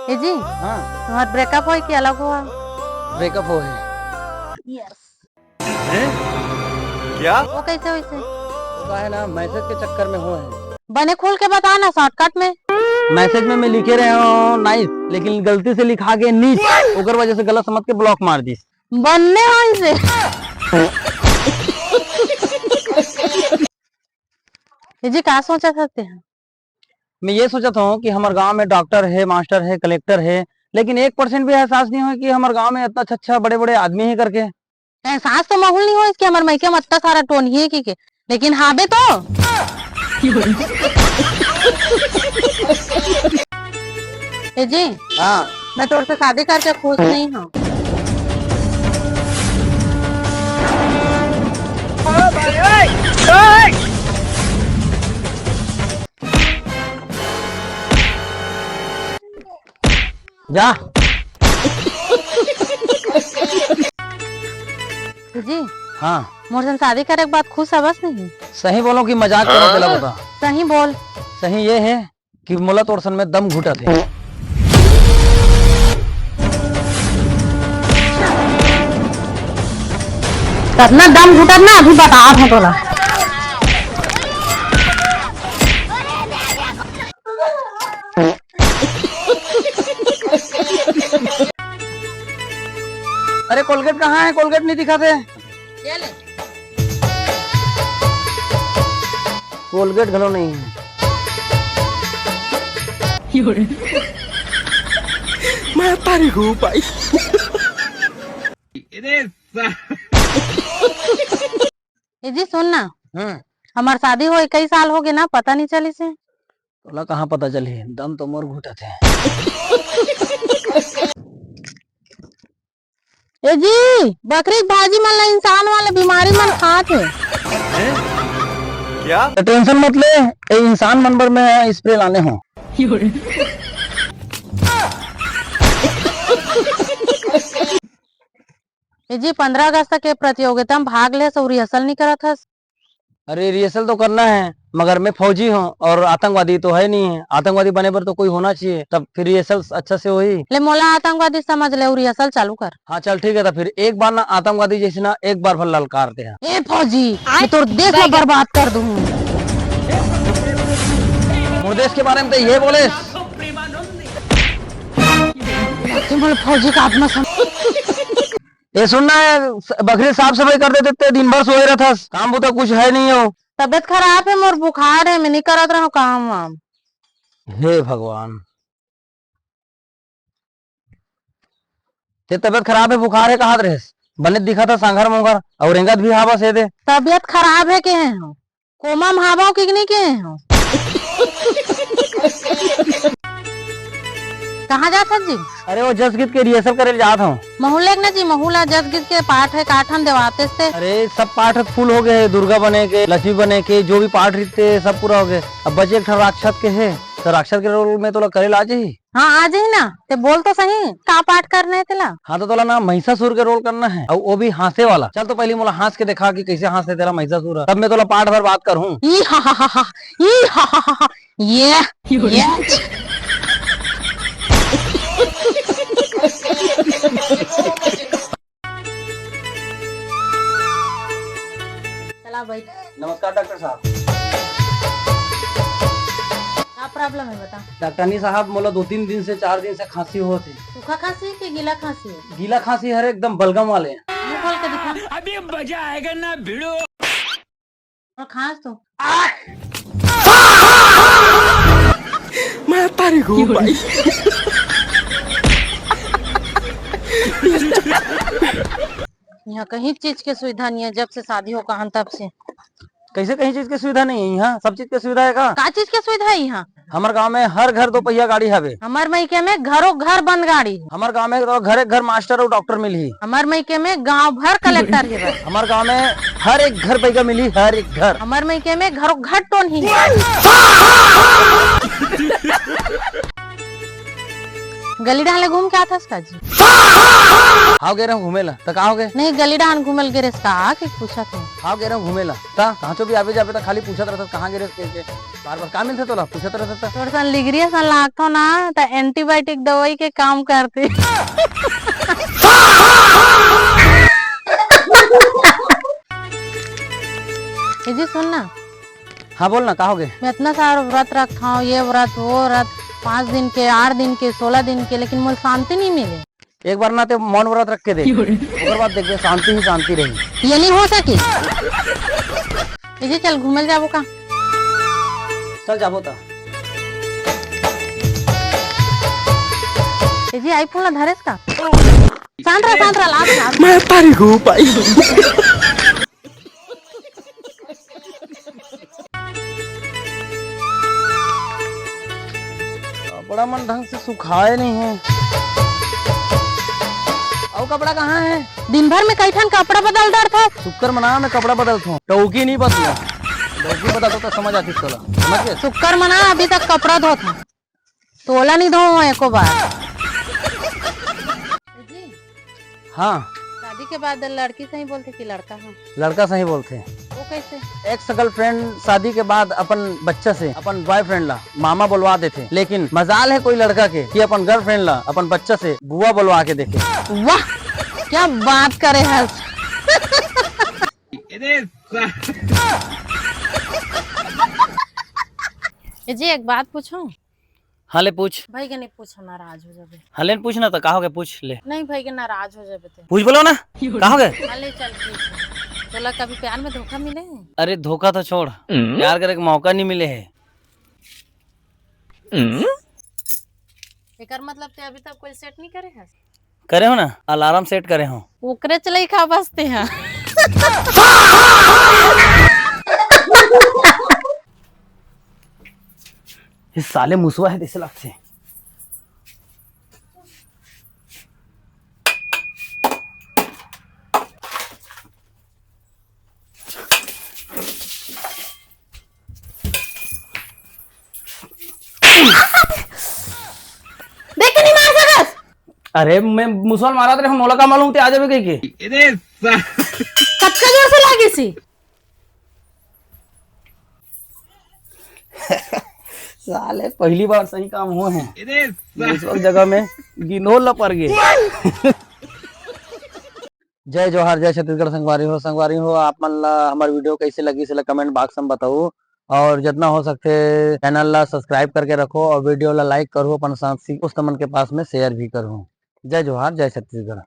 ए जी, हाँ तुम्हारा ब्रेकअप हो कि अलग हुआ? ब्रेकअप हो है। यस। हैं? क्या? वो कैसे वैसे? उसका है ना मैसेज के चक्कर में हो है। बने खोल के बता ना शॉर्टकट में। मैसेज में मैं लिखे रहे हो नाइस, लेकिन गलती से लिखा के नीच, ओकर वजह से गलत समझ के ब्लॉक मार दी। बनने हो इसे। ए जी, क्या सोचा सकते हैं? मैं ये सोचा था कि हमारे गांव में डॉक्टर है, मास्टर है, कलेक्टर है, लेकिन 1% भी एहसास नहीं हो कि हमारे गांव में इतना अच्छा बड़े बड़े आदमी है करके। एहसास तो माहौल नहीं हो इसके हमारे मायके में इतना सारा टोन ही है के लेकिन हाबे तो। ए जी, हाँ मैं तोर से शादी करके खुश नहीं हूँ। जा। ए जी, हाँ मोर से शादी करे के बाद खुश है बस नहीं? सही बोलो कि मजाक करो चला बता। सही बोल। सही ये है कि मोला तोर सन में दम घुटा थे। कितना दम घुटत ना अभी बता है तोला। अरे कोलगेट कहाँ है? कोलगेट नहीं दिखाते। ये ले। कोलगेट घलो नहीं है। मैं तारी हूँ भाई। ए जी सुन ना, हमार शादी हो 21 साल हो गए ना, पता नहीं चली से। तोला कहाँ पता चली? दम तो मोर घुटा थे। ए जी, बकरी की भाजी मन ला इंसान वाले बीमारी मन खात है। क्या? तो टेंशन मत ले, ये इंसान नंबर में स्प्रे लाने हो। ए जी, 15 अगस्त के प्रतियोगिता में भाग ले सो रिहर्सल नहीं करत हस? अरे रिहर्सल तो करना है, मगर मैं फौजी हूँ और आतंकवादी तो है नहीं है। आतंकवादी बने पर तो कोई होना चाहिए, तब फिर रिहर्सल अच्छा से होई। ले मोला आतंकवादी समझ ले, रिहर्सल चालू कर। हाँ चल ठीक है, तो फिर एक बार ना आतंकवादी जैसे ना एक बार भर ललकारते हैं। ए फौजी, मैं तोर देश में बर्बाद कर दूँ। मोर देश के बारे में तो ये बोले। फौजी का आत्मा ये सुनना है, बकरी साफ सफाई कर देते थे, दिन भर सोए रहता, काम बुता कुछ है नहीं हो। तबियत खराब है, मोर बुखार है, मैं नहीं करत रहा काम वाम। हे भगवान, ते तबियत खराब है, बुखार है, कहा रहे बने दिखा था सांघर मोंगर और रेंगत भी हावा से दे। तबियत खराब है के हो, कोमा महावा की नहीं के हो। कहाँ जाता जी? अरे वो जस गीत के रिहर्सल करे जाता हूँ। महूले ना जी, महूला जस गीत के पाठ है, काठन देवाते से। अरे सब पाठ फुल हो गए, दुर्गा बने के, लक्ष्मी बने के, जो भी पाठ रहते सब पूरा हो गए। अब बचे एक राक्षस के है, तो राक्षस के रोल में तो करे ला जी। हाँ आ जाही ना, ते बोल तो सही का पाठ करने है तेला? हाँ तो तोला ना महिषासुर के रोल करना है, और वो भी हांसे वाला। चल तो पहले मोला हंस के दिखा कि कैसे हंसे तेरा महिषासुर, तब मैं तोला पाठ भर बात करूँ। ये चला भाई। नमस्कार डॉक्टर साहब। क्या प्रॉब्लम है बता? डॉक्टरनी साहब मोला 2-3 दिन से 4 दिन से खांसी होती। सूखा खांसी है कि गीला खांसी है? गीला खांसी है, एकदम बलगम वाले। मुंह खोल के दिखा। अभी मजा आएगा ना भिड़ो। और खांस तो मैं तारी हूँ भाई। यहाँ कहीं चीज की सुविधा नहीं है, जब से शादी हो कहां तब से। कैसे कहीं चीज की सुविधा नहीं है? यहाँ सब चीज की सुविधा है का चीज की सुविधा है यहाँ? हमारे गांव में हर घर 2 पहिया गाड़ी हवे। हमार मायके में घरों घर बंद गाड़ी है। हमारे गांव में तो घर मास्टर और डॉक्टर मिली। हमार मायके में गांव भर कलेक्टर है। हमारे गांव में हर एक घर पैका मिली, हर एक घर। हमार मायके में घरों घर टोन ही गली डाले घूम के आता इसका जी। हाँ गे रहा हूँ घूमेला, तो कहाँ हो गए? नहीं गली डान घूमल गिरे इसका कि पूछा था। हाँ गे रहा हूँ घूमेला, कहाँ चो भी आवे जावे तो खाली पूछत रहता कहाँ गे रे के। बार बार काम मिलते तोला पूछत रहता थोड़ा सा लिगरिया सा लागतो ना तो एंटीबायोटिक दवाई के काम करती। जी सुन ना। हाँ बोल ना, कहोगे? मैं इतना सारा व्रत रखा हूँ, ये व्रत वो व्रत, 5 दिन के, 8 दिन के, 16 दिन के, लेकिन मुझे शांति नहीं मिले। एक बार ना तो मौन व्रत रख के देख, ओकर बाद देख शांति ही शांति रही। ये नहीं हो सके। जी चल घूमल जाबो का? चल जाबो ता। जी आईफोन ला धरेस का? शांत रहा लाभ। मैं तारी हूँ भाई। कपड़ा मन ढंग से सुखाए नहीं है। और कपड़ा कहाँ है? दिन भर में कई ठन कपड़ा बदल डर था। शुक्र मना मैं कपड़ा बदलता हूँ, टोकी नहीं बदला। टोकी बदलता तो समझ आती तोला, समझ गए? शुक्र मना अभी तक कपड़ा धोता, तोला नहीं धो एको बार। हाँ शादी के बाद लड़की से ही बोलते कि लड़का है? लड़का सही बोलते हैं। वो कैसे? एक्स गर्लफ्रेंड शादी के बाद अपन बच्चा से अपन बॉयफ्रेंड ला मामा बुलवा देते, लेकिन मजाल है कोई लड़का के कि अपन गर्लफ्रेंड ला अपन बच्चा से बुआ बुलवा के देखे। वाह क्या बात करे है। जी एक बात पूछूं? हाँ ले पूछ। भाई के नहीं पूछो, नाराज हो जाबे। हाँ ले पूछना तो कहोगे, पूछ ले। नहीं भाई के नाराज हो जाबे ते। पूछ बोलो ना, कहोगे? ले चल पूछ। तोला कभी प्यार में धोखा मिले है? अरे धोखा तो छोड़, प्यार करे का मौका नहीं मिले है। एकर मतलब ते अभी तक कोई सेट नहीं करे है? करे हो ना, अलार्म सेट करे हो। ओकरे चले खा बसते हैं। इस साले मुसवा है जैसे लगते हैं। देख नहीं मार सकत। अरे मैं मुसवाल मारा तेरे मोला का मालूम ते आ जाबे कहीं के। कटका जोर से लागी सी। साले पहली बार सही काम हुए हैं। इस वक्त जगह में गिनोल पड़ गए। जय जोहार, जय छत्तीसगढ़। संगवारी हो आप मन ला हमार वीडियो कैसे लगी से कमेंट बॉक्स में बताओ, और जितना हो सकते चैनल ला सब्सक्राइब करके रखो और वीडियो ला लाइक करो, अपन साथी दोस्त मन के पास में शेयर भी करो। जय जोहार, जय छत्तीसगढ़।